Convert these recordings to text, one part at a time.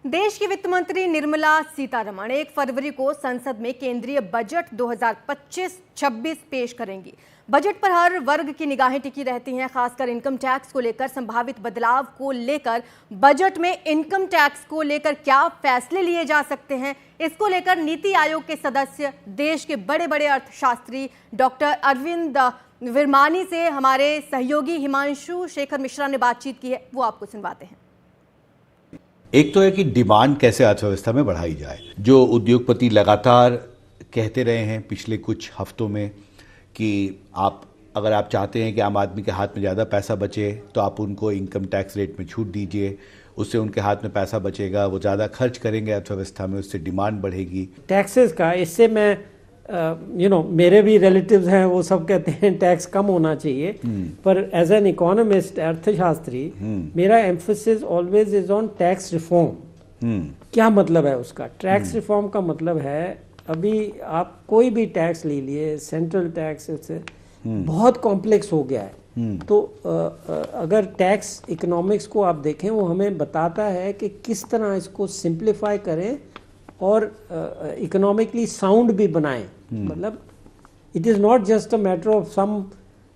देश की वित्त मंत्री निर्मला सीतारमण 1 फरवरी को संसद में केंद्रीय बजट 2025-26 पेश करेंगी। बजट पर हर वर्ग की निगाहें टिकी रहती हैं, खासकर इनकम टैक्स को लेकर संभावित बदलाव को लेकर। बजट में इनकम टैक्स को लेकर क्या फैसले लिए जा सकते हैं, इसको लेकर नीति आयोग के सदस्य, देश के बड़े बड़े अर्थशास्त्री डॉक्टर अरविंद विरमानी से हमारे सहयोगी हिमांशु शेखर मिश्रा ने बातचीत की है, वो आपको सुनवाते हैं। एक तो है कि डिमांड कैसे अर्थव्यवस्था में बढ़ाई जाए। जो उद्योगपति लगातार कहते रहे हैं पिछले कुछ हफ्तों में कि अगर आप चाहते हैं कि आम आदमी के हाथ में ज़्यादा पैसा बचे तो आप उनको इनकम टैक्स रेट में छूट दीजिए, उससे उनके हाथ में पैसा बचेगा, वो ज़्यादा खर्च करेंगे अर्थव्यवस्था में, उससे डिमांड बढ़ेगी। टैक्सेस का इससे मैं मेरे भी रिलेटिव्स हैं, वो सब कहते हैं टैक्स कम होना चाहिए, पर एज एन इकोनॉमिस्ट, अर्थशास्त्री, मेरा emphasis always is on tax reform. क्या मतलब है उसका? टैक्स रिफॉर्म का मतलब है, अभी आप कोई भी टैक्स ले लिए, सेंट्रल टैक्स से बहुत कॉम्प्लेक्स हो गया है। तो अगर टैक्स इकोनॉमिक्स को आप देखें, वो हमें बताता है कि किस तरह इसको सिंप्लीफाई करें और इकोनॉमिकली साउंड भी बनाएं। मतलब it is not just a matter of some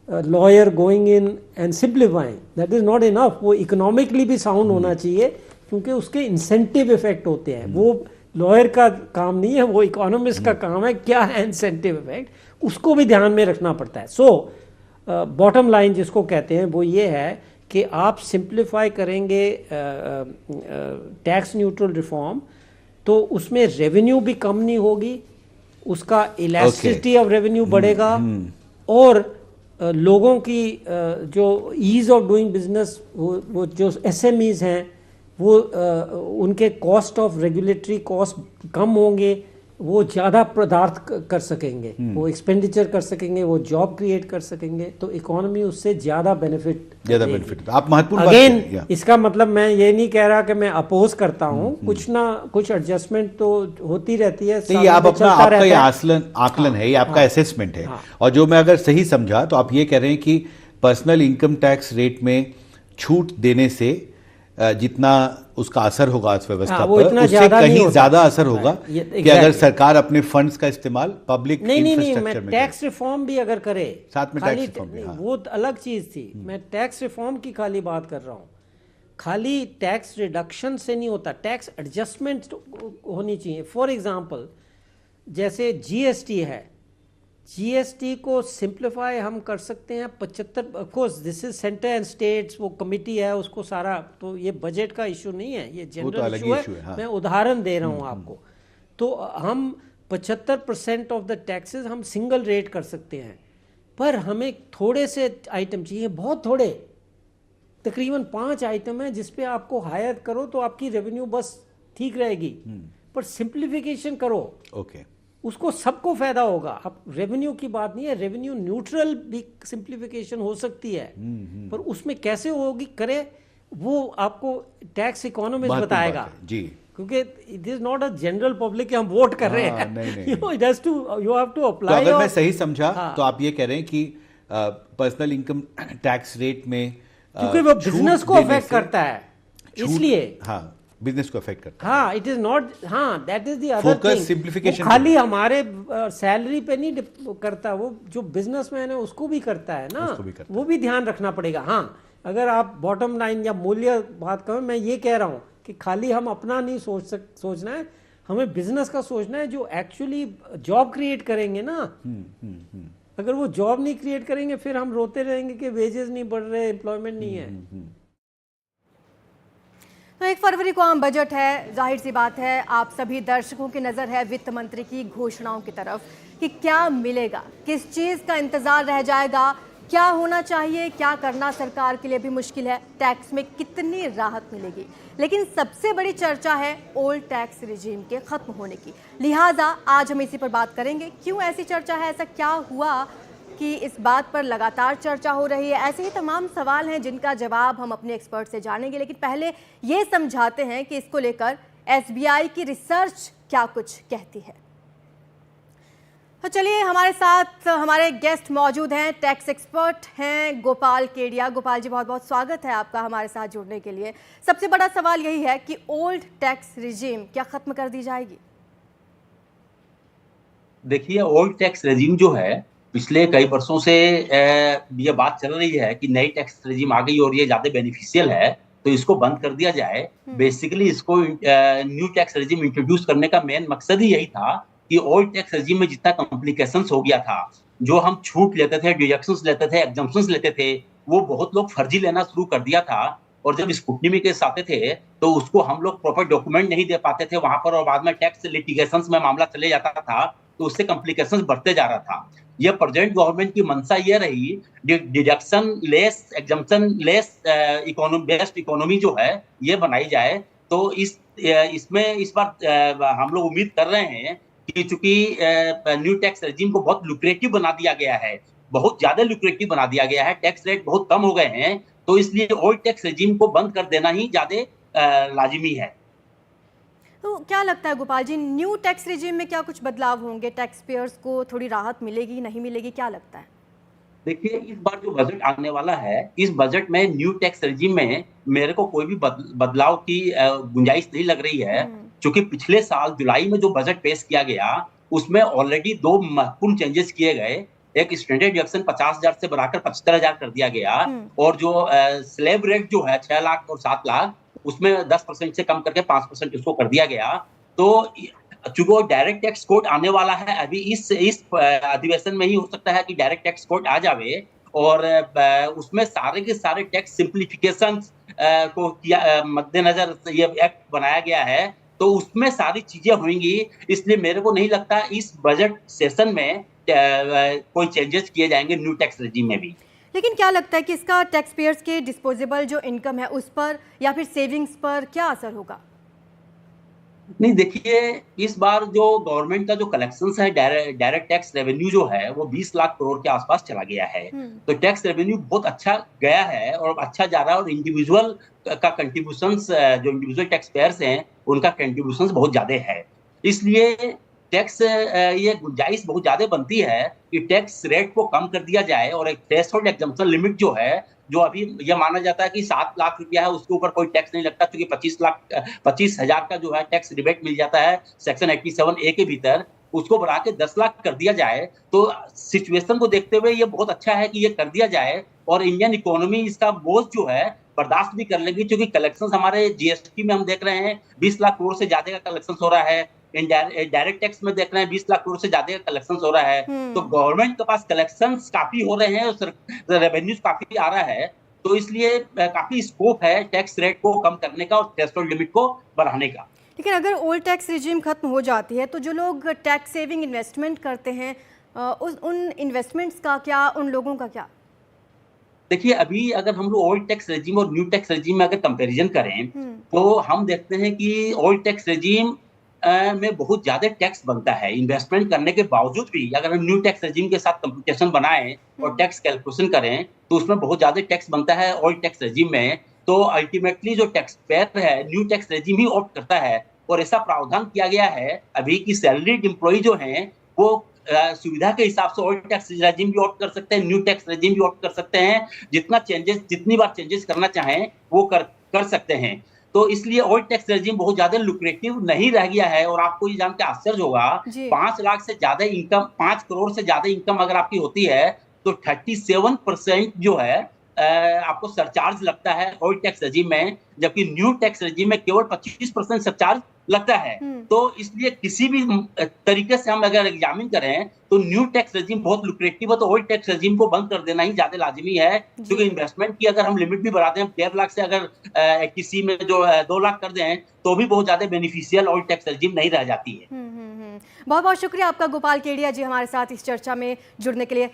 lawyer going in and simplifying, that is not enough. वो इकोनॉमिकली भी साउंड होना चाहिए, क्योंकि उसके इंसेंटिव इफेक्ट होते हैं। वो लॉयर का काम नहीं है, वो इकोनॉमिस्ट का काम है। क्या है इंसेंटिव इफेक्ट, उसको भी ध्यान में रखना पड़ता है। सो बॉटम लाइन जिसको कहते हैं वो ये है कि आप सिंप्लीफाई करेंगे टैक्स न्यूट्रल रिफॉर्म, तो उसमें रेवेन्यू भी कम नहीं होगी, उसका इलास्टिसिटी ऑफ रेवेन्यू बढ़ेगा, और लोगों की जो ईज ऑफ डूइंग बिजनेस, वो जो एसएमईज हैं, वो उनके कॉस्ट ऑफ रेगुलेटरी कॉस्ट कम होंगे, वो ज़्यादा पदार्थ कर सकेंगे, वो एक्सपेंडिचर कर सकेंगे, वो जॉब क्रिएट कर सकेंगे, तो इकोनॉमी उससे ज़्यादा बेनिफिट। आप महत्वपूर्ण अगेन इसका मतलब मैं ये नहीं कह रहा कि मैं अपोज करता हूँ, कुछ ना कुछ एडजस्टमेंट तो होती रहती है। ये आप अपना आपका ये आकलन है, ये आपका असेसमेंट है। और जो मैं अगर सही समझा तो आप ये कह रहे हैं कि पर्सनल इनकम टैक्स रेट में छूट देने से जितना उसका असर होगा अर्थव्यवस्था पर, उससे कहीं ज्यादा असर होगा कि अगर सरकार अपने फंड्स का इस्तेमाल पब्लिक इंफ्रास्ट्रक्चर में टैक्स रिफॉर्म भी अगर करे, साथ में टैक्स रिफॉर्म भी, वो अलग चीज थी। मैं टैक्स रिफॉर्म की खाली बात कर रहा हूँ। खाली टैक्स रिडक्शन से नहीं होता, टैक्स एडजस्टमेंट होनी चाहिए। फॉर एग्जाम्पल, जैसे जीएसटी है, जीएसटी को सिंप्लीफाई हम कर सकते हैं 75। Of course this is centre and states, वो कमिटी है, उसको सारा, तो ये बजट का इशू नहीं है, ये जनरल इशू है। हाँ। मैं उदाहरण दे रहा हूँ आपको। तो हम 75% ऑफ द टैक्सेस हम सिंगल रेट कर सकते हैं, पर हमें थोड़े से आइटम चाहिए, बहुत थोड़े, तकरीबन 5 आइटम है जिसपे आपको हायर करो तो आपकी रेवेन्यू बस ठीक रहेगी, पर सिंप्लीफिकेशन करो, ओके, उसको सबको फायदा होगा। अब रेवेन्यू की बात नहीं है, रेवेन्यू न्यूट्रल भी सिंप्लीफिकेशन हो सकती है, पर उसमें कैसे होगी करे, वो आपको टैक्स इकोनॉमिस्ट बताएगा जी, क्योंकि it is not a general public हम वोट कर रहे हैं। You have to apply. अगर मैं सही समझा तो आप ये कह रहे हैं कि पर्सनल इनकम टैक्स रेट में, क्योंकि वो बिजनेस को अफेक्ट करता है, इसलिए बिजनेस को अफेक्ट करता है। हाँ, इट इज नॉट, हाँ, that is the other thing. Simplification खाली हमारे सैलरी पे नहीं करता, वो जो बिजनेसमैन है उसको भी करता है ना, वो भी ध्यान रखना पड़ेगा। हाँ, अगर आप बॉटम लाइन या मूल्य बात करें, मैं ये कह रहा हूँ कि खाली हम अपना नहीं सोचना है, हमें बिजनेस का सोचना है, जो एक्चुअली जॉब क्रिएट करेंगे ना। अगर वो जॉब नहीं क्रिएट करेंगे, फिर हम रोते रहेंगे कि वेजेस नहीं बढ़ रहे, एम्प्लॉयमेंट नहीं है। तो 1 फरवरी को आम बजट है, जाहिर सी बात है आप सभी दर्शकों की नज़र है वित्त मंत्री की घोषणाओं की तरफ कि क्या मिलेगा, किस चीज़ का इंतज़ार रह जाएगा, क्या होना चाहिए, क्या करना सरकार के लिए भी मुश्किल है, टैक्स में कितनी राहत मिलेगी। लेकिन सबसे बड़ी चर्चा है ओल्ड टैक्स रिजीम के ख़त्म होने की। लिहाजा आज हम इसी पर बात करेंगे, क्यों ऐसी चर्चा है, ऐसा क्या हुआ कि इस बात पर लगातार चर्चा हो रही है। ऐसे ही तमाम सवाल हैं जिनका जवाब हम अपने एक्सपर्ट से जानेंगे, लेकिन पहले ये समझाते हैं कि इसको लेकर एसबीआई की रिसर्च क्या कुछ कहती है। तो चलिए, हमारे साथ हमारे गेस्ट मौजूद हैं, टैक्स एक्सपर्ट हैं गोपाल केडिया। गोपाल जी, बहुत बहुत स्वागत है आपका हमारे साथ जुड़ने के लिए। सबसे बड़ा सवाल यही है कि ओल्ड टैक्स रिजीम क्या खत्म कर दी जाएगी? देखिए, ओल्ड टैक्स रेजिम जो है पिछले कई वर्षों से ये बात चल रही है कि नई टैक्स रेजिम आ गई और ये ज्यादा बेनिफिशियल है, तो इसको बंद कर दिया जाए। बेसिकली इसको न्यू टैक्स रेजिम इंट्रोड्यूस करने का मेन मकसद ही यही था कि ओल्ड टैक्स रेजिम में जितना कॉम्प्लिकेशंस हो गया था, जो हम छूट लेते थे, डिडक्शंस लेते थे, एग्जम्पशंस लेते थे, वो बहुत लोग फर्जी लेना शुरू कर दिया था। और जब स्क्रूटनी केस आते थे तो उसको हम लोग प्रॉपर डॉक्यूमेंट नहीं दे पाते थे वहां पर, और बाद में टैक्स लिटिगेशंस में मामला चले जाता था, तो उससे कॉम्प्लिकेशंस बढ़ते जा रहा था। यह प्रेजेंट गवर्नमेंट की मंशा ये रही, deduction less, exemption less based economy जो है ये बनाई जाए। तो इसमें इस बार हम लोग उम्मीद कर रहे हैं कि चूंकि न्यू टैक्स रेजिम को बहुत लुक्रेटिव बना दिया गया है, बहुत ज्यादा लुक्रेटिव बना दिया गया है, टैक्स रेट बहुत कम हो गए हैं, तो इसलिए ओल्ड टैक्स रेजिम को बंद कर देना ही ज्यादा लाजिमी है। तो क्या लगता है Gopal ji, new tax regime में क्या कुछ बदलाव होंगे? टैक्स पेयर्स को थोड़ी राहत मिलेगी, नहीं मिलेगी, क्या लगता है? देखिए, इस बार जो बजट आने वाला है, इस बजट में न्यू टैक्स रेजिम में मेरे को कोई भी बदलाव की गुंजाइश नहीं लग रही है, क्योंकि पिछले साल जुलाई में जो बजट पेश किया गया उसमें ऑलरेडी दो महत्वपूर्ण चेंजेस किए गए। एक स्टैंडर्ड डिडक्शन 50,000 से बढ़ाकर 75,000 कर दिया गया, और जो स्लैब रेट जो है 6 लाख और 7 लाख उसमें 10% से कम करके 5% उसको कर दिया गया। तो चूंकि डायरेक्ट टैक्स कोड आने वाला है, अभी इस अधिवेशन में ही हो सकता है कि डायरेक्ट टैक्स कोड आ जावे, और उसमें सारे के सारे टैक्स सिंप्लीफिकेशन को किया मद्देनजर ये एक्ट बनाया गया है, तो उसमें सारी चीजें होंगी। इसलिए मेरे को नहीं लगता इस बजट सेशन में कोई चेंजेस किए जाएंगे न्यू टैक्स रेजिम में भी। लेकिन क्या लगता है कि इसका टैक्स पेयर्स के डिस्पोजेबल जो इनकम है उस पर या फिर सेविंग्स पर क्या असर होगा? नहीं, देखिए, इस बार जो गवर्नमेंट का जो कलेक्शंस है, डायरेक्ट टैक्स रेवेन्यू जो है वो 20 लाख करोड़ के आसपास चला गया है। तो टैक्स रेवेन्यू बहुत अच्छा गया है और अच्छा जा रहा है, और इंडिविजुअल का कंट्रीब्यूशंस, जो इंडिविजुअल टैक्स पेयर्स हैं उनका कंट्रीब्यूशंस बहुत ज्यादा है। इसलिए टैक्स ये गुंजाइश बहुत ज्यादा बनती है कि टैक्स रेट को कम कर दिया जाए, और एक थ्रेशोल्ड एग्जम्पशन लिमिट जो है, जो अभी ये माना जाता है कि 7 लाख रुपया है उसके ऊपर कोई टैक्स नहीं लगता, क्योंकि 25,000 का जो है टैक्स रिबेट मिल जाता है सेक्शन 87A के भीतर, उसको बढ़ा के 10 लाख कर दिया जाए। तो सिचुएशन को देखते हुए ये बहुत अच्छा है कि ये कर दिया जाए, और इंडियन इकोनॉमी इसका बोझ जो है बर्दाश्त भी कर लेगी, क्योंकि कलेक्शन हमारे जीएसटी में हम देख रहे हैं 20 लाख करोड़ से ज्यादा का कलेक्शन हो रहा है, डायरेक्ट टैक्स में देख रहे हैं 20 लाख करोड़ से ज्यादा का कलेक्शन हो रहा है। तो गवर्नमेंट के पास कलेक्शंस काफी हो रहे हैं और रेवेन्यूज काफी आ रहा है, तो इसलिए काफी स्कोप है टैक्स रेट को कम करने का और थ्रेशोल्ड लिमिट को बढ़ाने का। लेकिन अगर ओल्ड टैक्स रिजीम खत्म हो जाती है तो जो लोग टैक्स सेविंग इन्वेस्टमेंट करते हैं, उन इन्वेस्टमेंट्स का क्या, उन लोगों का क्या? देखिए, अभी अगर हम लोग ओल्ड टैक्स रेजिम और न्यू टैक्स रेजिम में अगर कंपैरिजन करें तो हम देखते हैं कि ओल्ड टैक्स रेजिम में बहुत ज्यादा टैक्स बनता है इन्वेस्टमेंट करने के बावजूद भी। अगर हम न्यू टैक्स रेजिम के साथ कंप्यूटेशन बनाएं और टैक्स कैलकुलेशन करें तो उसमें बहुत ज्यादा टैक्स बनता है ओल्ड टैक्स रेजिम में। तो अल्टीमेटली जो टैक्स पेयर है न्यू टैक्स रेजिम ही ऑप्ट करता है, और ऐसा प्रावधान किया गया है अभी की सैलरीड एम्प्लॉय जो हैं वो सुविधा के हिसाब से ओल्ड टैक्स रेजिम भी ऑप्ट कर सकते हैं, न्यू टैक्स रेजिम भी ऑप्ट कर सकते हैं। जितनी बार चेंजेस करना चाहें वो कर सकते हैं। तो इसलिए ओल्ड टैक्स रेजिम बहुत ज्यादा लुक्रेटिव नहीं रह गया है। और आपको ये जान के आश्चर्य होगा, 5 लाख से ज्यादा इनकम, 5 करोड़ से ज्यादा इनकम अगर आपकी होती है तो 37% जो है आपको सरचार्ज लगता है ओल्ड टैक्स रेजिम में, जबकि न्यू टैक्स रेजिम में केवल 25% सरचार्ज लगता है। तो इसलिए किसी भी तरीके से हम अगर एग्जामिन करें तो न्यू टैक्स रेजिम बहुत लुक्रेटिव है, तो ओल्ड टैक्स रेजिम को बंद कर देना ही ज्यादा लाजिमी है। क्योंकि इन्वेस्टमेंट की अगर हम लिमिट भी बढ़ाते हैं 1.5 लाख से, अगर किसी में जो 2 लाख कर दें तो भी बहुत ज्यादा बेनिफिशियल ओल्ड टैक्स रेजिम नहीं रह जाती है। बहुत बहुत शुक्रिया आपका गोपाल केडिया जी हमारे साथ इस चर्चा में जुड़ने के लिए।